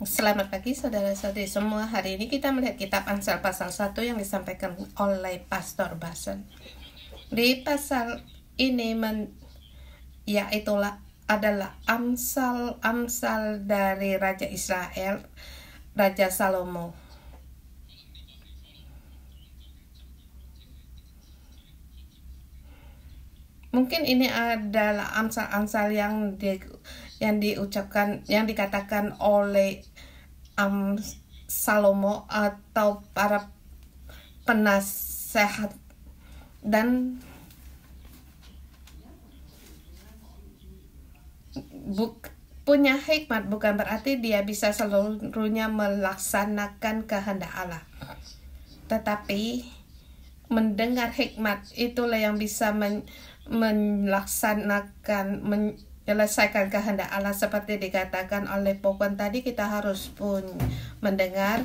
Selamat pagi saudara-saudari semua. Hari ini kita melihat kitab Amsal pasal 1 yang disampaikan oleh Pastor Bason. Di pasal ini adalah Amsal dari Raja Israel, Raja Salomo. Mungkin ini adalah amsal-amsal yang dikatakan oleh Salomo atau para penasehat, dan punya hikmat bukan berarti dia bisa seluruhnya melaksanakan kehendak Allah, tetapi mendengar hikmat itulah yang bisa menyelesaikan kehendak Allah. Seperti dikatakan oleh Pokon tadi, kita harus pun mendengar,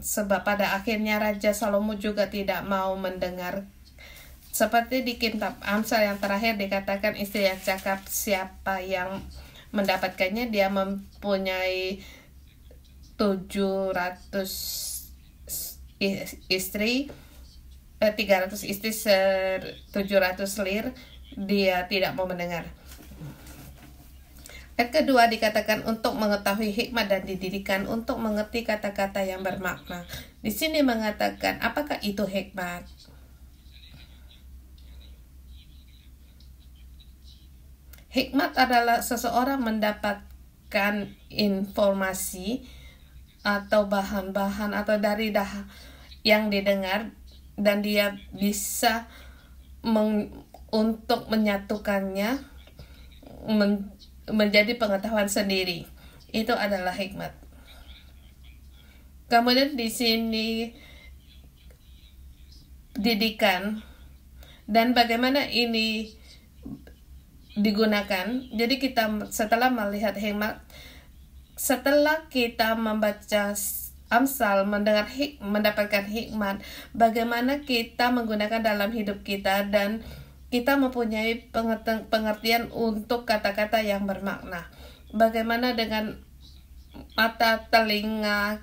sebab pada akhirnya Raja Salomo juga tidak mau mendengar. Seperti di kitab Amsal yang terakhir dikatakan, istri yang cakap siapa yang mendapatkannya, dia mempunyai 700 istri, 300 istri 700 lir, dia tidak mau mendengar. Ayat kedua dikatakan untuk mengetahui hikmat dan dididikan, untuk mengerti kata-kata yang bermakna. Di sini mengatakan, apakah itu hikmat? Hikmat adalah seseorang mendapatkan informasi atau bahan-bahan atau dari yang didengar, dan dia bisa untuk menyatukannya menjadi pengetahuan sendiri. Itu adalah hikmat. Kemudian di sini didikan dan bagaimana ini digunakan. Jadi kita setelah melihat hikmat, setelah kita membaca Amsal, mendapatkan hikmat, bagaimana kita menggunakan dalam hidup kita, dan kita mempunyai pengertian untuk kata-kata yang bermakna. Bagaimana dengan mata, telinga,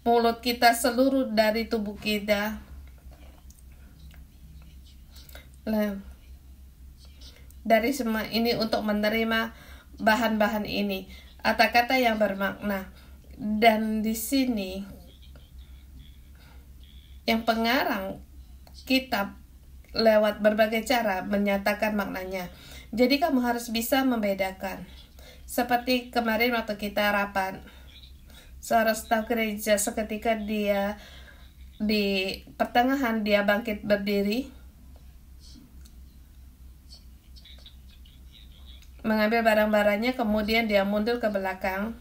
mulut kita, seluruh dari tubuh kita. Dari semua ini untuk menerima bahan-bahan ini, kata-kata yang bermakna. Dan di sini yang pengarang kitab lewat berbagai cara menyatakan maknanya. Jadi kamu harus bisa membedakan. Seperti kemarin waktu kita rapat, seorang staf gereja seketika dia di pertengahan dia bangkit berdiri, mengambil barang-barangnya, kemudian dia mundur ke belakang.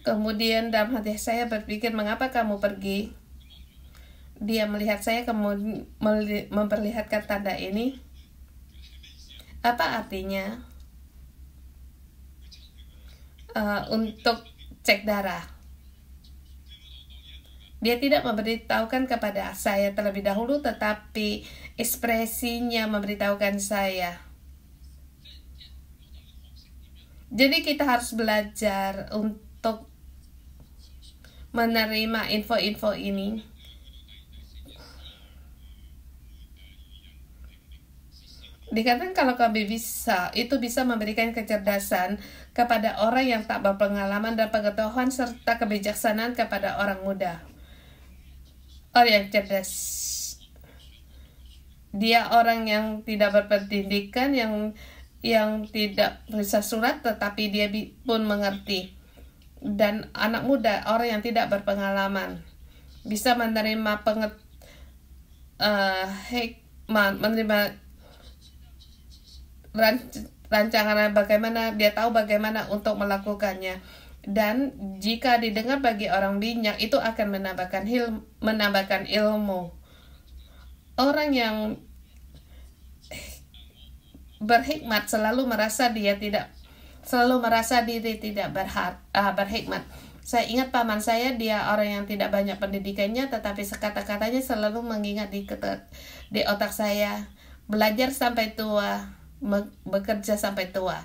Kemudian dalam hati saya berpikir, mengapa kamu pergi? Dia melihat saya, kemudian memperlihatkan tanda ini. Apa artinya? Untuk cek darah. Dia tidak memberitahukan kepada saya terlebih dahulu, tetapi ekspresinya memberitahukan saya. Jadi kita harus belajar untuk menerima info-info ini. Dikatakan kalau kami bisa memberikan kecerdasan kepada orang yang tak berpengalaman, dan pengetahuan serta kebijaksanaan kepada orang muda. Orang yang cerdas, dia orang yang tidak berpendidikan, yang tidak bisa surat, tetapi dia pun mengerti. Dan anak muda, orang yang tidak berpengalaman, bisa menerima hikmat, menerima rancangan bagaimana, dia tahu bagaimana untuk melakukannya. Dan jika didengar bagi orang bijak, itu akan menambahkan ilmu. Orang yang berhikmat selalu merasa diri tidak berhikmat. Saya ingat paman saya, dia orang yang tidak banyak pendidikannya, tetapi kata-katanya selalu mengingat di otak saya. Belajar sampai tua, bekerja sampai tua.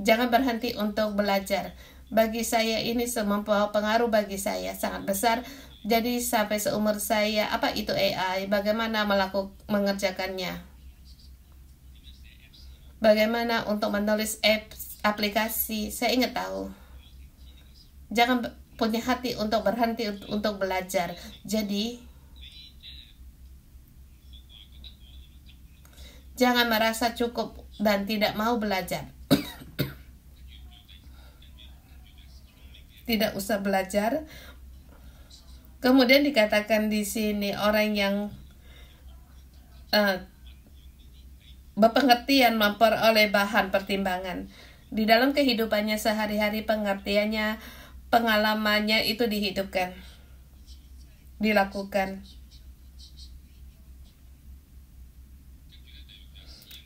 Jangan berhenti untuk belajar. Bagi saya ini membawa pengaruh bagi saya sangat besar. Jadi sampai seumur saya, apa itu AI? Bagaimana mengerjakannya? Bagaimana untuk menulis aplikasi? Saya ingin tahu. Jangan punya hati untuk berhenti untuk belajar. Jadi jangan merasa cukup dan tidak mau belajar. Tidak usah belajar. Kemudian dikatakan di sini orang yang berpengertian memperoleh bahan pertimbangan. Di dalam kehidupannya sehari-hari, pengertiannya, pengalamannya itu dihidupkan, dilakukan.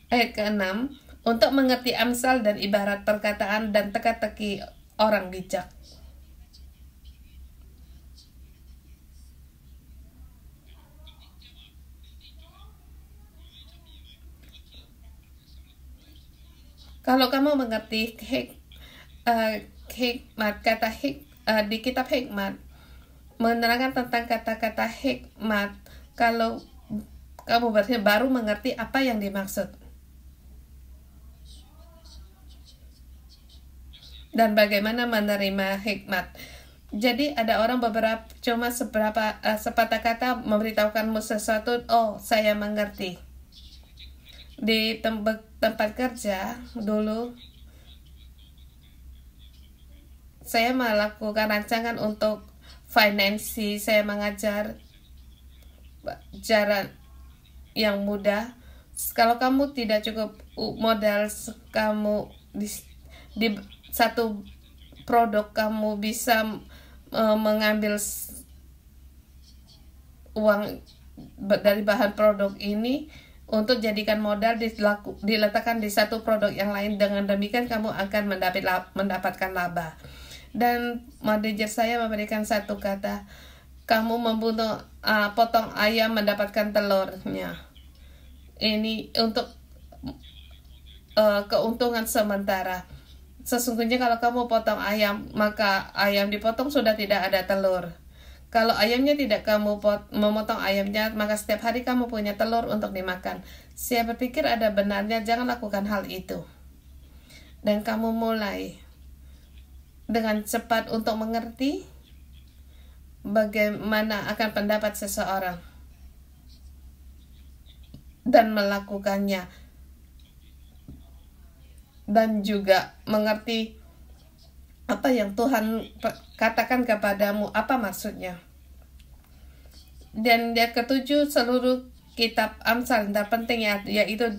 Ayat ke-6, untuk mengerti amsal dan ibarat perkataan dan teka-teki orang bijak. Kalau kamu mengerti hikmat, di kitab hikmat menerangkan tentang kata-kata hikmat, kalau kamu baru mengerti apa yang dimaksud dan bagaimana menerima hikmat. Jadi ada orang cuma sepatah kata memberitahukanmu sesuatu, oh saya mengerti. Di tempat kerja dulu saya melakukan rancangan untuk finansi, saya mengajar cara yang mudah. Kalau kamu tidak cukup modal, kamu di satu produk kamu bisa mengambil uang dari bahan produk ini untuk jadikan modal diletakkan di satu produk yang lain. Dengan demikian kamu akan mendapatkan laba. Dan manajer saya memberikan satu kata, kamu membunuh potong ayam mendapatkan telurnya. Ini untuk keuntungan sementara. Sesungguhnya kalau kamu potong ayam, maka ayam dipotong sudah tidak ada telur. Kalau ayamnya tidak kamu memotong ayamnya, maka setiap hari kamu punya telur untuk dimakan. Saya berpikir ada benarnya, jangan lakukan hal itu. Dan kamu mulai dengan cepat untuk mengerti bagaimana akan pendapat seseorang dan melakukannya. Dan juga mengerti apa yang Tuhan katakan kepadamu, apa maksudnya. Dan yang ketujuh, seluruh kitab Amsal terpenting yaitu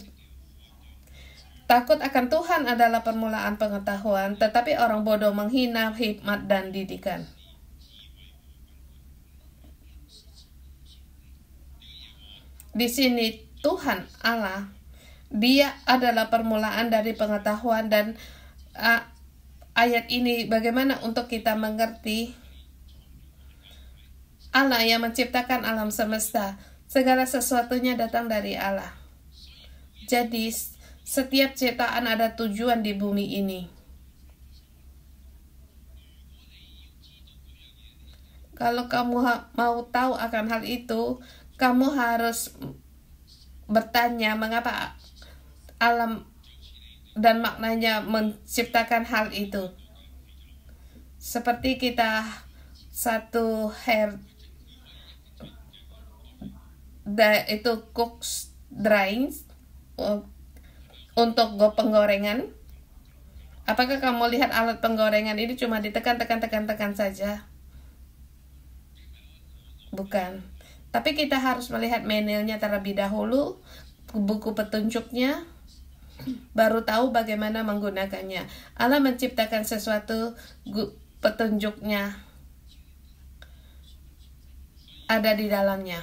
takut akan Tuhan adalah permulaan pengetahuan, tetapi orang bodoh menghina hikmat dan didikan. Di sini Tuhan Allah, Dia adalah permulaan dari pengetahuan. Dan ayat ini bagaimana untuk kita mengerti Allah yang menciptakan alam semesta. Segala sesuatunya datang dari Allah. Jadi setiap ciptaan ada tujuan di bumi ini. Kalau kamu mau tahu akan hal itu, kamu harus bertanya mengapa alam dan maknanya menciptakan hal itu. Seperti kita satu itu cooks drying untuk penggorengan. Apakah kamu lihat alat penggorengan ini cuma ditekan saja? Bukan. Tapi kita harus melihat manualnya terlebih dahulu, buku petunjuknya, baru tahu bagaimana menggunakannya. Allah menciptakan sesuatu, petunjuknya ada di dalamnya.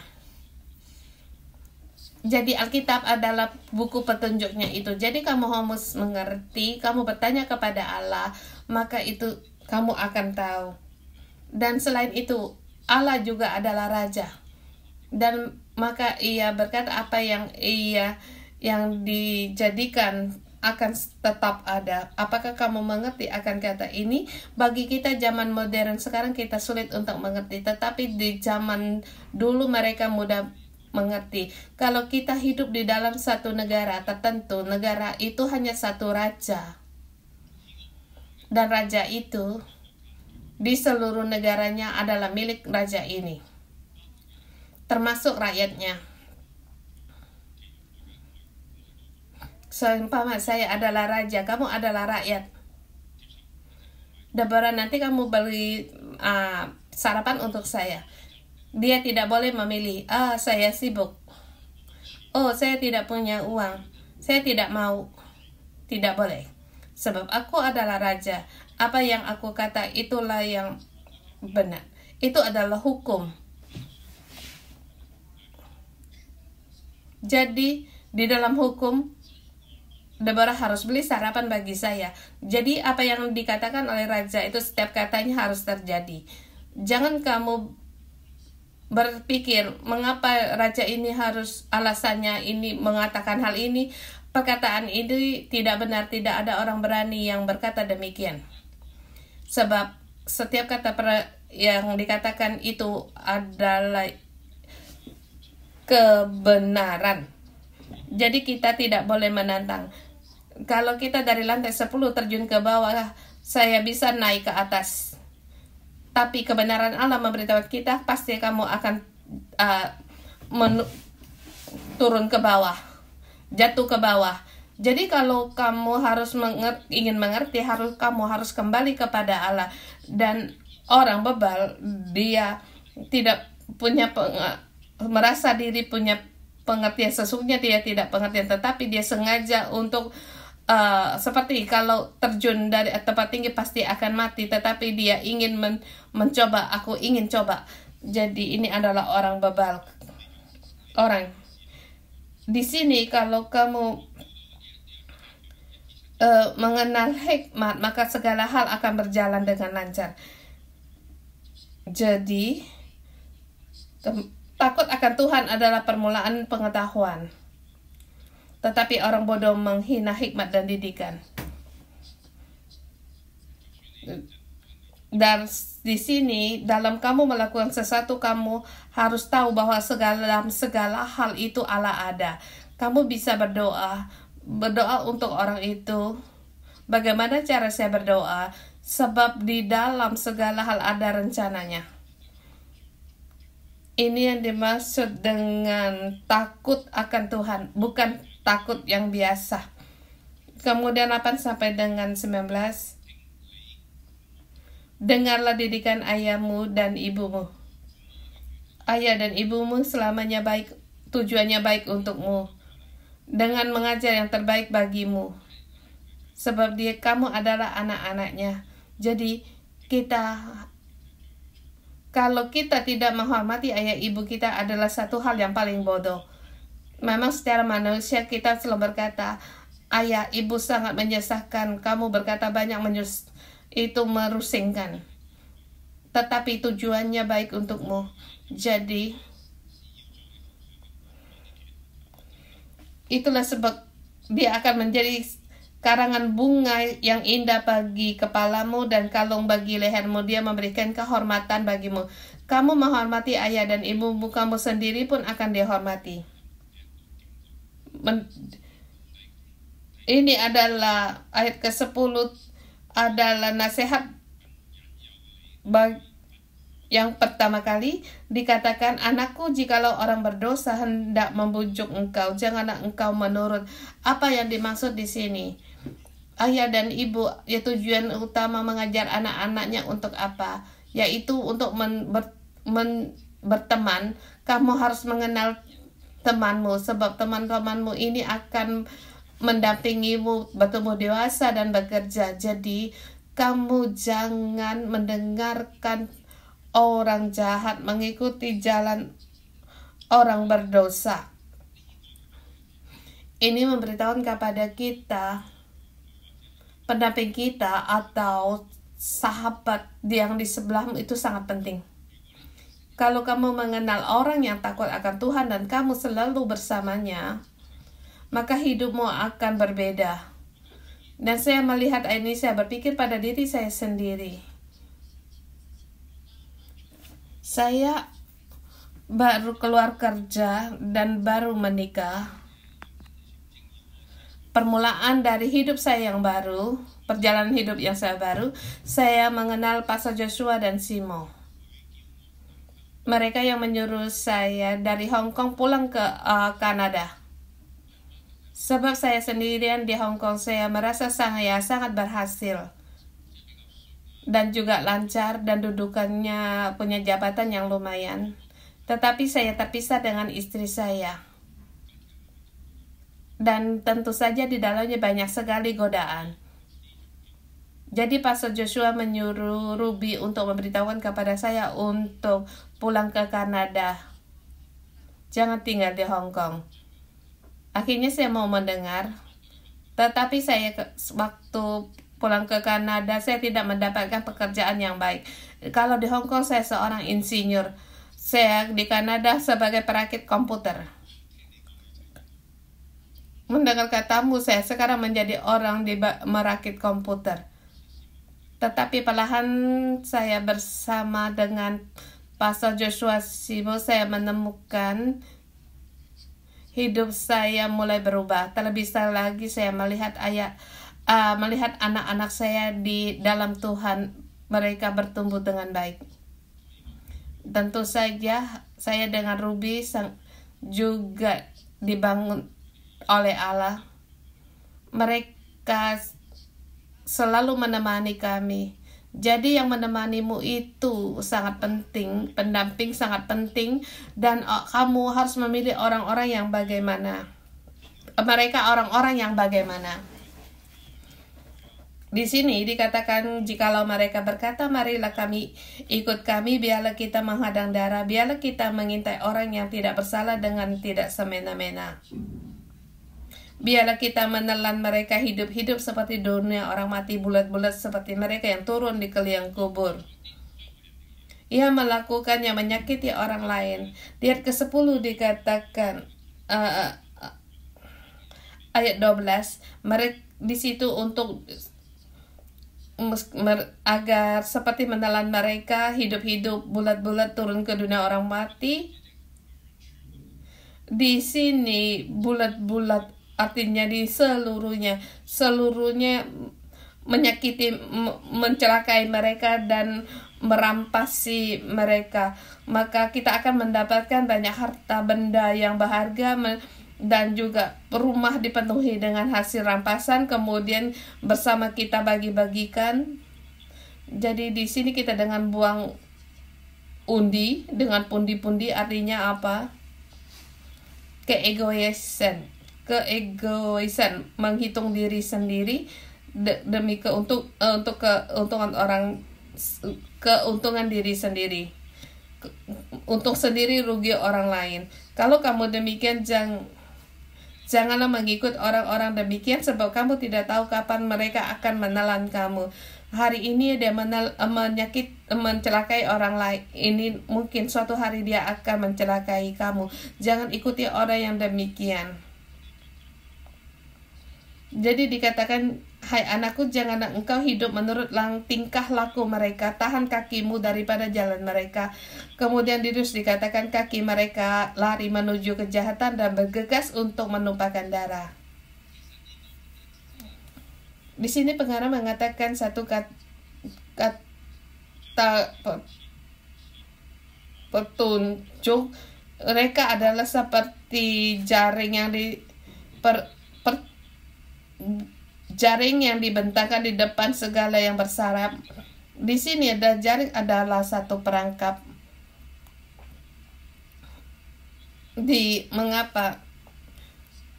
Jadi Alkitab adalah buku petunjuknya itu. Jadi kamu harus mengerti, kamu bertanya kepada Allah, maka itu kamu akan tahu. Dan selain itu, Allah juga adalah Raja. Dan maka Ia berkata apa yang dijadikan akan tetap ada. Apakah kamu mengerti akan kata ini? Bagi kita zaman modern sekarang kita sulit untuk mengerti, tetapi di zaman dulu mereka mudah mengerti. Kalau kita hidup di dalam satu negara tertentu, negara itu hanya satu raja, dan raja itu di seluruh negaranya adalah milik raja ini, termasuk rakyatnya. Seumpama saya adalah raja, kamu adalah rakyat. Deborah, nanti kamu beli sarapan untuk saya. Dia tidak boleh memilih, saya sibuk, saya tidak punya uang, saya tidak mau. Tidak boleh, sebab aku adalah raja. Apa yang aku kata itulah yang benar. Itu adalah hukum. Jadi di dalam hukum, Deborah harus beli sarapan bagi saya. Jadi apa yang dikatakan oleh raja itu setiap katanya harus terjadi. Jangan kamu berpikir mengapa raja ini harus alasannya ini mengatakan hal ini. Perkataan ini tidak benar. Tidak ada orang berani yang berkata demikian. Sebab setiap kata yang dikatakan itu adalah kebenaran. Jadi kita tidak boleh menantang. Kalau kita dari lantai 10 terjun ke bawah, saya bisa naik ke atas. Tapi kebenaran Allah memberitahu kita, pasti kamu akan turun ke bawah, jatuh ke bawah. Jadi kalau kamu harus ingin mengerti, kamu harus kembali kepada Allah. Dan orang bebal, dia tidak punya merasa diri punya pengertian. Sesungguhnya dia tidak pengertian, tetapi dia sengaja untuk seperti kalau terjun dari tempat tinggi pasti akan mati, tetapi dia ingin mencoba. Aku ingin coba. Jadi ini adalah orang bebal. Orang di sini, kalau kamu mengenal hikmat, maka segala hal akan berjalan dengan lancar. Jadi takut akan Tuhan adalah permulaan pengetahuan. Tetapi orang bodoh menghina hikmat dan didikan. Dan di sini, dalam kamu melakukan sesuatu, kamu harus tahu bahwa segala hal itu Allah ada. Kamu bisa berdoa untuk orang itu. Bagaimana cara saya berdoa? Sebab di dalam segala hal ada rencananya. Ini yang dimaksud dengan takut akan Tuhan, bukan takut yang biasa. Kemudian 8 sampai dengan 19. Dengarlah didikan ayahmu dan ibumu. Ayah dan ibumu selamanya baik, tujuannya baik untukmu, dengan mengajar yang terbaik bagimu. Sebab kamu adalah anak-anaknya. Jadi kalau kita tidak menghormati ayah ibu kita adalah satu hal yang paling bodoh. Memang secara manusia kita selalu berkata, ayah ibu sangat menyesakkan, kamu berkata banyak itu merusingkan. Tetapi tujuannya baik untukmu. Jadi itulah sebab dia akan menjadi karangan bunga yang indah bagi kepalamu dan kalung bagi lehermu. Dia memberikan kehormatan bagimu. Kamu menghormati ayah dan ibumu, kamu sendiri pun akan dihormati. Ini adalah ayat ke-10, adalah nasihat yang pertama kali dikatakan, anakku, jikalau orang berdosa hendak membujuk engkau, janganlah engkau menurut. Apa yang dimaksud di sini? Ayah dan ibu, ya tujuan utama mengajar anak-anaknya untuk apa? Yaitu untuk berteman. Kamu harus mengenal temanmu, sebab teman-temanmu ini akan mendampingimu bertumbuh dewasa dan bekerja. Jadi kamu jangan mendengarkan orang jahat, mengikuti jalan orang berdosa. Ini memberitahukan kepada kita, pendamping kita atau sahabat yang di sebelahmu itu sangat penting. Kalau kamu mengenal orang yang takut akan Tuhan dan kamu selalu bersamanya, maka hidupmu akan berbeda. Dan saya melihat ini, saya berpikir pada diri saya sendiri. Saya baru keluar kerja dan baru menikah. Permulaan dari hidup saya yang baru, perjalanan hidup yang saya baru, saya mengenal Pastor Joshua dan Simo. Mereka yang menyuruh saya dari Hong Kong pulang ke Kanada. Sebab saya sendirian di Hong Kong, saya merasa sangat berhasil. Dan juga lancar dan dudukannya punya jabatan yang lumayan. Tetapi saya terpisah dengan istri saya. Dan tentu saja di dalamnya banyak sekali godaan. Jadi Pastor Joshua menyuruh Ruby untuk memberitahukan kepada saya untuk pulang ke Kanada. Jangan tinggal di Hong Kong. Akhirnya saya mau mendengar. Tetapi saya waktu pulang ke Kanada, saya tidak mendapatkan pekerjaan yang baik. Kalau di Hong Kong saya seorang insinyur. Saya di Kanada sebagai perakit komputer. Mendengar katamu, saya sekarang menjadi orang di merakit komputer. Tetapi perlahan saya bersama dengan Pastor Joshua Simo, saya menemukan hidup saya mulai berubah. Terlebih lagi saya melihat melihat anak-anak saya di dalam Tuhan, mereka bertumbuh dengan baik. Tentu saja saya dengan Ruby juga dibangun oleh Allah. Mereka selalu menemani kami. Jadi yang menemanimu itu sangat penting, pendamping sangat penting, dan kamu harus memilih orang-orang yang bagaimana. Mereka orang-orang yang bagaimana. Di sini dikatakan, jikalau mereka berkata, marilah ikut kami, biarlah kita menghadang darah, biarlah kita mengintai orang yang tidak bersalah dengan tidak semena-mena. Biarlah kita menelan mereka hidup-hidup seperti dunia orang mati, bulat-bulat seperti mereka yang turun di keliang kubur. Ia melakukannya menyakiti orang lain. Di ayat ke-10 dikatakan, ayat 12, mereka di situ untuk agar seperti menelan mereka hidup-hidup bulat-bulat turun ke dunia orang mati. Di sini bulat-bulat artinya di seluruhnya menyakiti, mencelakai mereka dan merampasi mereka. Maka kita akan mendapatkan banyak harta benda yang berharga dan juga rumah dipenuhi dengan hasil rampasan, kemudian bersama kita bagi-bagikan. Jadi di sini kita dengan buang undi, dengan pundi-pundi, artinya apa? Keegoisan, menghitung diri sendiri demi keuntungan diri sendiri, untuk sendiri rugi orang lain. Kalau kamu demikian, janganlah mengikut orang-orang demikian, sebab kamu tidak tahu kapan mereka akan menelan kamu. Hari ini dia mencelakai orang lain, ini mungkin suatu hari dia akan mencelakai kamu. Jangan ikuti orang yang demikian. Jadi dikatakan, hai anakku, janganlah engkau hidup menurut tingkah laku mereka, tahan kakimu daripada jalan mereka. Kemudian terus dikatakan, kaki mereka lari menuju kejahatan dan bergegas untuk menumpahkan darah. Di sini pengarang mengatakan satu kata petunjuk. Mereka adalah seperti jaring yang dibentangkan di depan segala yang bersarap. Di sini ada jaring adalah satu perangkap. Mengapa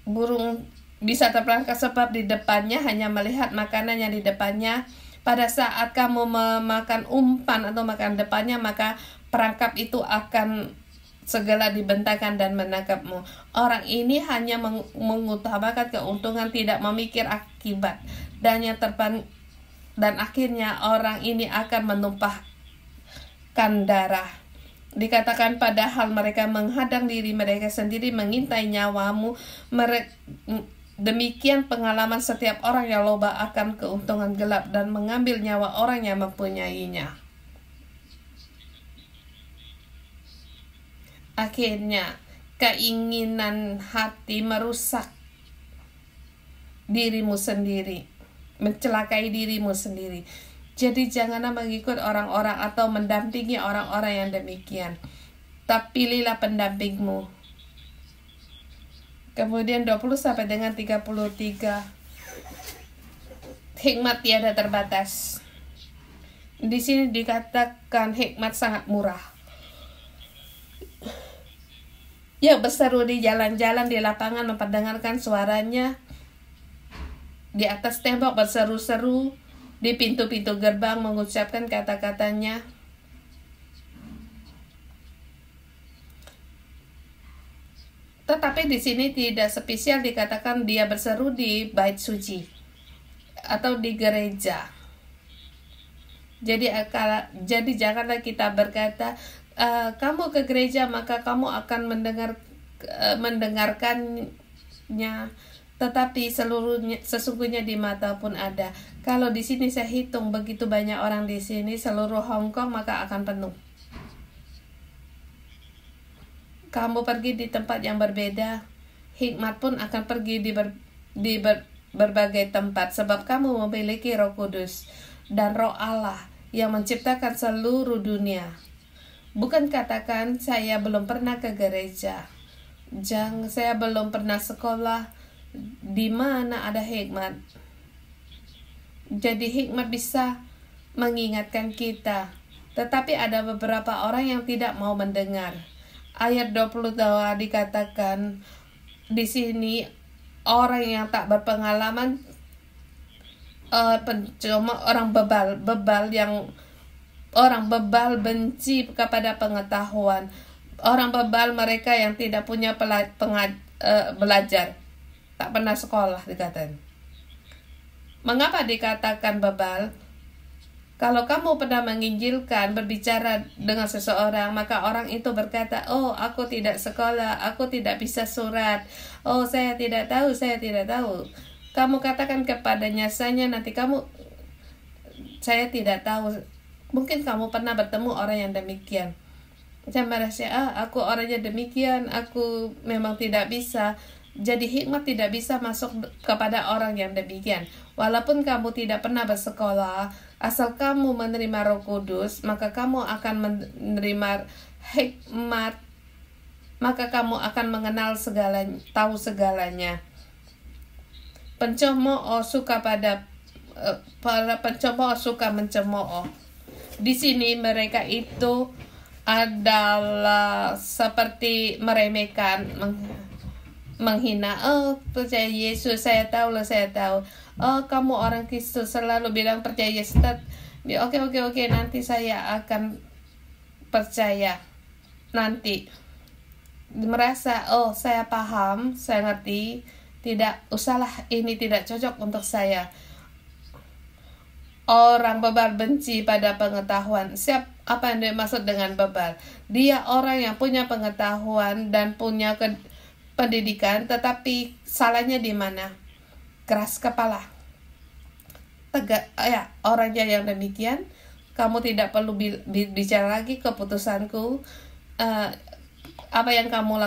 burung bisa terperangkap? Sebab di depannya hanya melihat makanan yang di depannya. Pada saat kamu memakan umpan atau makan depannya, maka perangkap itu akan segala dibentangkan dan menangkapmu. Orang ini hanya mengutamakan keuntungan, tidak memikir akibat, dan akhirnya orang ini akan menumpahkan darah. Dikatakan padahal mereka menghadang diri mereka sendiri, mengintai nyawamu. Demikian pengalaman setiap orang yang loba akan keuntungan gelap dan mengambil nyawa orang yang mempunyainya. Akhirnya, keinginan hati merusak dirimu sendiri, mencelakai dirimu sendiri. Jadi janganlah mengikut orang-orang atau mendampingi orang-orang yang demikian. Tapi pilihlah pendampingmu. Kemudian 20 sampai dengan 33. Hikmat tiada terbatas. Di sini dikatakan hikmat sangat murah. Ya, berseru di jalan-jalan, di lapangan, memperdengarkan suaranya. Di atas tembok berseru-seru, di pintu-pintu gerbang mengucapkan kata-katanya. Tetapi di sini tidak spesial dikatakan dia berseru di bait suci atau di gereja. Jadi janganlah kita berkata kamu ke gereja maka kamu akan mendengarkannya. Tetapi sesungguhnya di mata pun ada. Kalau di sini saya hitung begitu banyak orang di sini, seluruh Hong Kong maka akan penuh. Kamu pergi di tempat yang berbeda, hikmat pun akan pergi di berbagai tempat, sebab kamu memiliki Roh Kudus dan Roh Allah yang menciptakan seluruh dunia. Bukan katakan saya belum pernah ke gereja, saya belum pernah sekolah. Di mana ada hikmat? Jadi hikmat bisa mengingatkan kita, tetapi ada beberapa orang yang tidak mau mendengar. Ayat 22 dikatakan di sini orang yang tak berpengalaman, orang bebal benci kepada pengetahuan. Orang bebal mereka yang tidak punya belajar, tak pernah sekolah dikatakan. Mengapa dikatakan bebal? Kalau kamu pernah menginjilkan, berbicara dengan seseorang, maka orang itu berkata, oh aku tidak sekolah, aku tidak bisa surat, oh saya tidak tahu. Kamu katakan kepadanya, saya tidak tahu. Mungkin kamu pernah bertemu orang yang demikian. Saya merasa, aku orangnya demikian, aku memang tidak bisa. Jadi hikmat tidak bisa masuk kepada orang yang demikian. Walaupun kamu tidak pernah bersekolah, asal kamu menerima Roh Kudus, maka kamu akan menerima hikmat, maka kamu akan mengenal segalanya, tahu segalanya. Pencemooh suka para pencemooh suka mencemooh. Di sini mereka itu adalah seperti meremehkan, menghina. Oh, percaya Yesus, saya tahu. Oh, kamu orang Kristus, selalu bilang percaya Yesus. Oke, nanti saya akan percaya. Nanti merasa, oh saya paham, saya ngerti, tidak usahlah, ini tidak cocok untuk saya. Orang bebal benci pada pengetahuan. Apa yang dimaksud dengan bebal? Dia orang yang punya pengetahuan dan punya pendidikan, tetapi salahnya di mana? Keras kepala. Orangnya yang demikian, kamu tidak perlu bicara lagi keputusanku. Apa yang kamu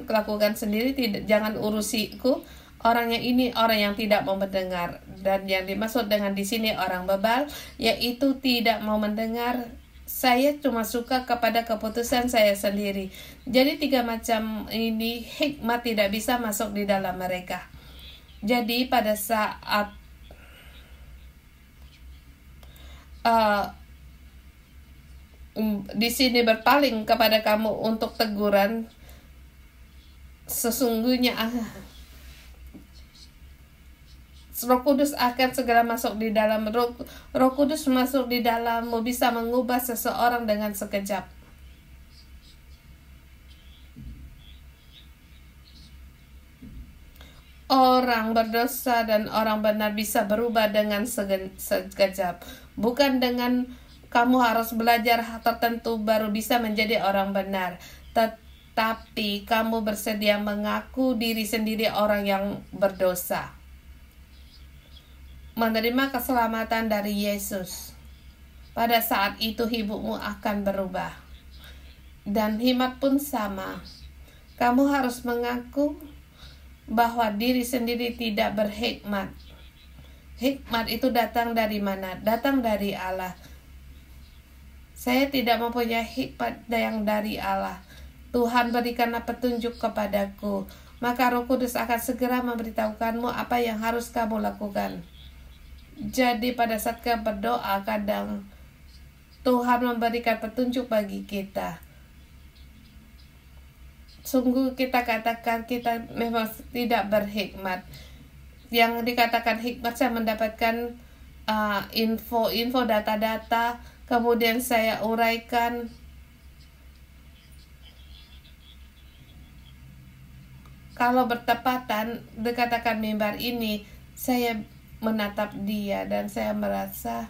lakukan sendiri, jangan urusiku. Orangnya ini orang yang tidak mau mendengar, dan yang dimaksud dengan di sini orang bebal, yaitu tidak mau mendengar. Saya cuma suka kepada keputusan saya sendiri. Jadi 3 macam ini hikmat tidak bisa masuk di dalam mereka. Jadi pada saat di sini berpaling kepada kamu untuk teguran, sesungguhnya Roh Kudus akan segera masuk di dalam. Roh Kudus masuk di dalammu bisa mengubah seseorang dengan sekejap. Orang berdosa dan orang benar bisa berubah dengan sekejap. Bukan dengan kamu harus belajar tertentu baru bisa menjadi orang benar. tetapi kamu bersedia mengaku diri sendiri orang yang berdosa, menerima keselamatan dari Yesus, pada saat itu hidupmu akan berubah. Dan hikmat pun sama. Kamu harus mengaku bahwa diri sendiri tidak berhikmat. Hikmat itu datang dari mana? Datang dari Allah. Saya tidak mempunyai hikmat yang dari Allah. Tuhan, berikanlah petunjuk kepadaku, maka Roh Kudus akan segera memberitahukanmu apa yang harus kamu lakukan. Jadi pada saat kita berdoa, kadang Tuhan memberikan petunjuk bagi kita. Sungguh kita katakan kita memang tidak berhikmat. Yang dikatakan hikmat, saya mendapatkan info, data-data, kemudian saya uraikan. Kalau bertepatan, dikatakan mimbar ini, saya menatap dia dan saya merasa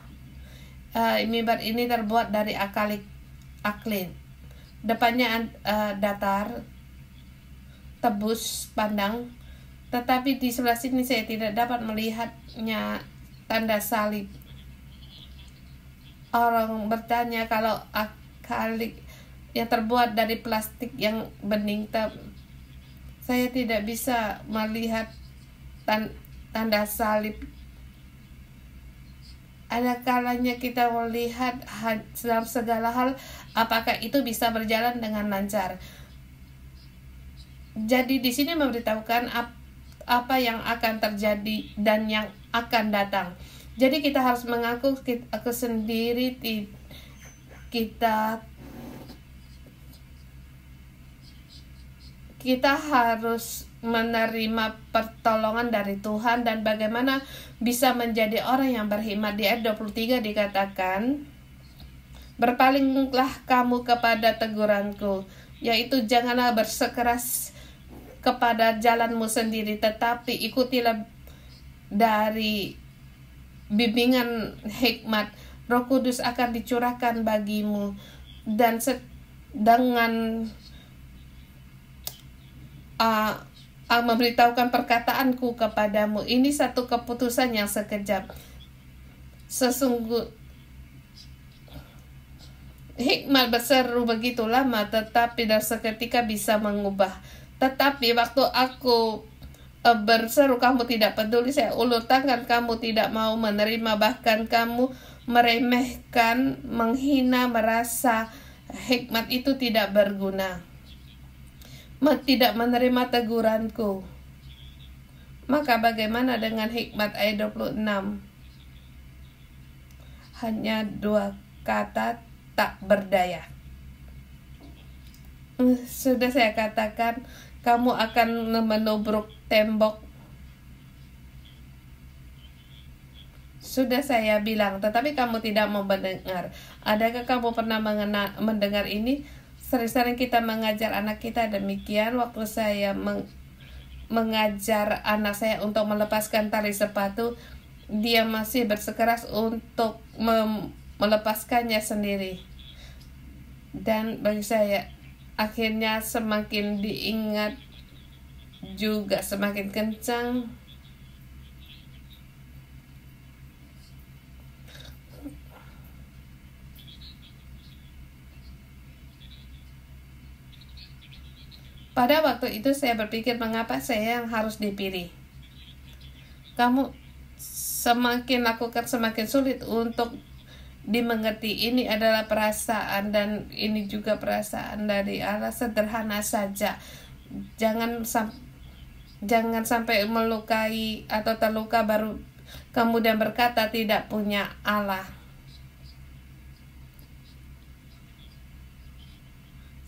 mimbar ini terbuat dari aklin. Depannya datar, tebus pandang, tetapi di sebelah sini saya tidak dapat melihatnya tanda salib. Orang bertanya kalau akalik yang terbuat dari plastik yang bening, saya tidak bisa melihat tanda salib. Ada kalanya kita melihat dalam segala hal, apakah itu bisa berjalan dengan lancar. Jadi di sini memberitahukan apa yang akan terjadi dan yang akan datang. Jadi kita harus mengaku aku sendiri, kita harus menerima pertolongan dari Tuhan. Dan bagaimana bisa menjadi orang yang berhikmat. Di ayat 23 dikatakan, berpalinglah kamu kepada teguranku, yaitu janganlah bersikeras kepada jalanmu sendiri, tetapi ikutilah dari bimbingan hikmat. Roh Kudus akan dicurahkan bagimu, dan dengan memberitahukan perkataanku kepadamu. Ini satu keputusan yang sekejap. Sesungguh hikmat berseru begitu lama, tetapi dalam seketika bisa mengubah. Tetapi waktu aku berseru, kamu tidak peduli, saya ulur tangan, kamu tidak mau menerima, bahkan kamu meremehkan, menghina, merasa hikmat itu tidak berguna, tidak menerima teguranku. Maka bagaimana dengan hikmat ayat 26? Hanya 2 kata, tak berdaya. Sudah saya katakan, kamu akan menubruk tembok. Sudah saya bilang, tetapi kamu tidak mau mendengar. Adakah kamu pernah mendengar ini? Sering-sering kita mengajar anak kita demikian. Waktu saya mengajar anak saya untuk melepaskan tali sepatu, dia masih bersikeras untuk melepaskannya sendiri. Dan bagi saya, akhirnya semakin diingat juga semakin kencang. Pada waktu itu saya berpikir, mengapa saya yang harus dipilih? Kamu semakin lakukan semakin sulit untuk dimengerti. Ini adalah perasaan, dan ini juga perasaan dari Allah. Sederhana saja. Jangan sampai melukai atau terluka baru kemudian berkata tidak punya Allah.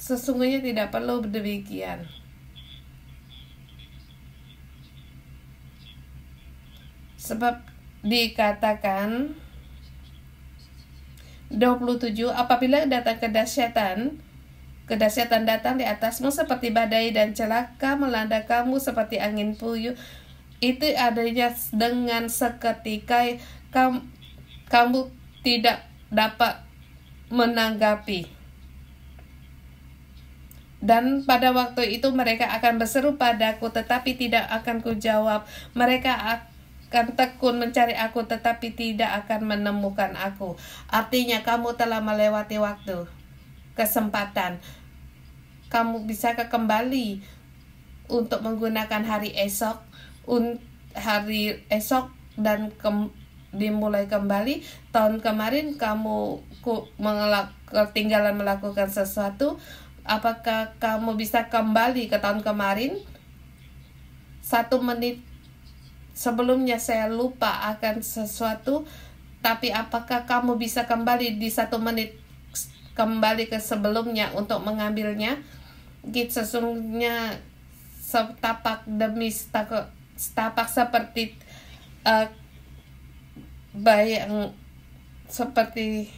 Sesungguhnya tidak perlu demikian. Sebab dikatakan 27, apabila datang kedahsyatan datang di atasmu seperti badai, dan celaka melanda kamu seperti angin puyuh, itu adanya dengan seketika, kamu tidak dapat menanggapi. Dan pada waktu itu mereka akan berseru padaku, tetapi tidak akan kujawab. Mereka akan tekun mencari aku, tetapi tidak akan menemukan aku. Artinya kamu telah melewati waktu, kesempatan. Kamu bisakah kembali untuk menggunakan hari esok, dan dimulai kembali? Tahun kemarin kamu ketinggalan melakukan sesuatu. Apakah kamu bisa kembali ke tahun kemarin? 1 menit sebelumnya saya lupa akan sesuatu, tapi apakah kamu bisa kembali di 1 menit kembali ke sebelumnya untuk mengambilnya? Sesungguhnya setapak demi setapak seperti bayang, seperti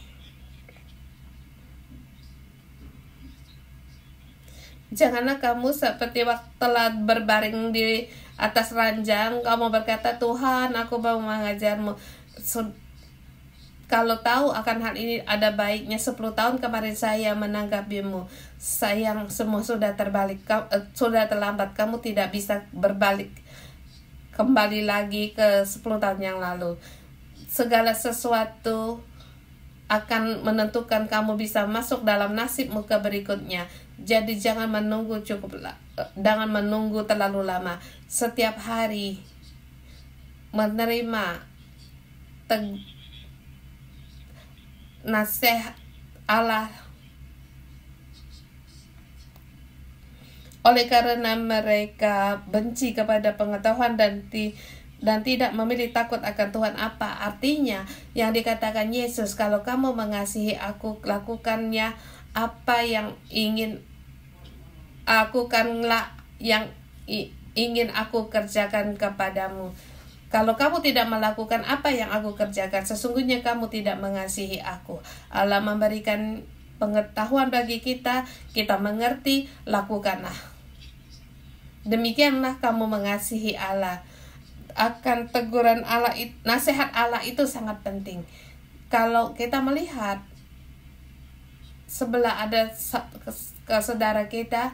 janganlah kamu seperti waktu telah berbaring di atas ranjang, kamu berkata, Tuhan, aku mau mengajarmu. Kalau tahu akan hal ini ada baiknya 10 tahun kemarin saya menanggapimu. Sayang, semua sudah terbalik, sudah terlambat. Kamu tidak bisa berbalik kembali lagi ke 10 tahun yang lalu. Segala sesuatu akan menentukan kamu bisa masuk dalam nasibmu ke berikutnya. Jadi jangan menunggu terlalu lama. Setiap hari menerima nasihat Allah. Oleh karena mereka benci kepada pengetahuan dan tidak memilih takut akan Tuhan. Apa artinya yang dikatakan Yesus, kalau kamu mengasihi aku, lakukannya apa yang ingin ingin aku kerjakan kepadamu. Kalau kamu tidak melakukan apa yang aku kerjakan, sesungguhnya kamu tidak mengasihi aku. Allah memberikan pengetahuan bagi kita mengerti, lakukanlah. Demikianlah kamu mengasihi Allah. Akan teguran Allah, nasihat Allah itu sangat penting. Kalau kita melihat sebelah ada ke saudara kita,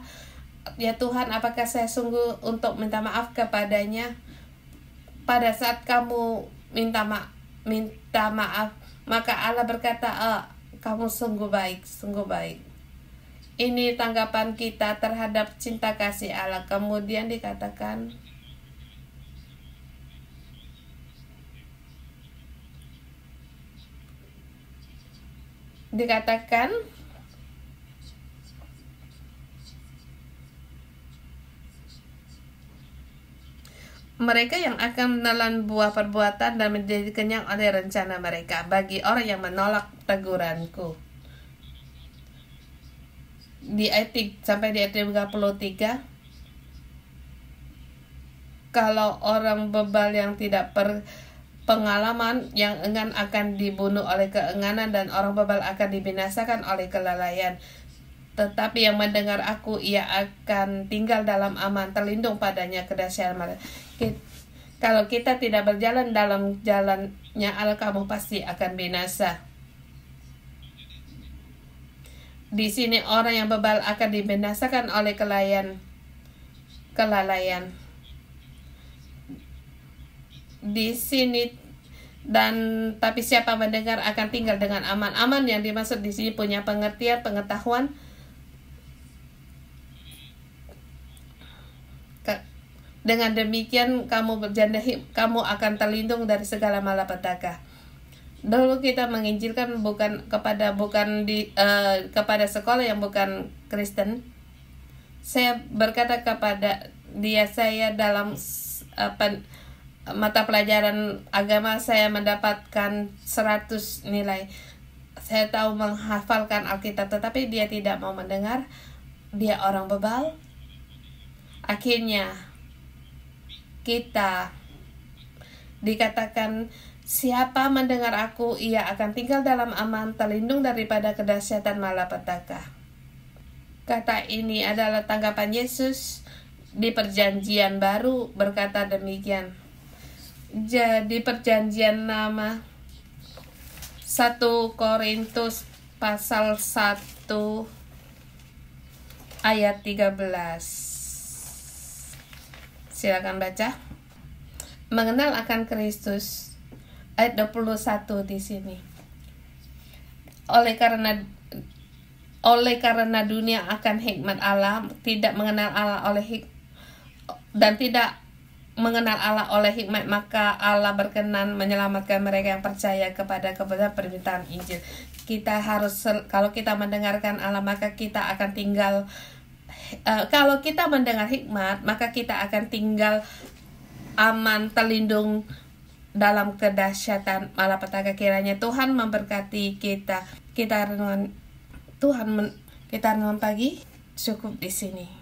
ya Tuhan, apakah saya sungguh untuk minta maaf kepadanya? Pada saat kamu minta maaf, maka Allah berkata, kamu sungguh baik, sungguh baik. Ini tanggapan kita terhadap cinta kasih Allah. Kemudian dikatakan, mereka yang akan menelan buah perbuatan dan menjadi kenyang oleh rencana mereka, bagi orang yang menolak teguranku. Di ayat 33, kalau orang bebal yang tidak pengalaman yang enggan akan dibunuh oleh keenganan, dan orang bebal akan dibinasakan oleh kelalaian. Tetapi yang mendengar aku, ia akan tinggal dalam aman, terlindung padanya kedahsyatan malaikat. Kalau kita tidak berjalan dalam jalannya Allah, kamu pasti akan binasa. Di sini orang yang bebal akan dibinasakan oleh kelalaian. Di sini, tapi siapa mendengar akan tinggal dengan aman. Aman yang dimaksud di sini punya pengertian, pengetahuan. Dengan demikian kamu akan terlindung dari segala malapetaka. Dahulu kita menginjilkan kepada sekolah yang bukan Kristen. Saya berkata kepada dia, saya dalam mata pelajaran agama saya mendapatkan 100 nilai. Saya tahu menghafalkan Alkitab, tetapi dia tidak mau mendengar. Dia orang bebal. Akhirnya kita dikatakan, siapa mendengar aku, ia akan tinggal dalam aman, terlindung daripada kedahsyatan malapetaka. Kata ini adalah tanggapan Yesus di perjanjian baru, berkata demikian. Jadi perjanjian lama, 1 Korintus pasal 1 ayat 13. Silakan baca. Mengenal akan Kristus, ayat 21 di sini. Oleh karena dunia akan hikmat Allah, tidak mengenal Allah tidak mengenal Allah oleh hikmat, maka Allah berkenan menyelamatkan mereka yang percaya kepada kebenaran permintaan Injil. Kita harus, kalau kita mendengarkan Allah, maka kita akan tinggal, kalau kita mendengar hikmat, maka kita akan tinggal aman, terlindung dalam kedahsyatan malapetaka. Kiranya Tuhan memberkati kita. Kita renungan pagi cukup di sini.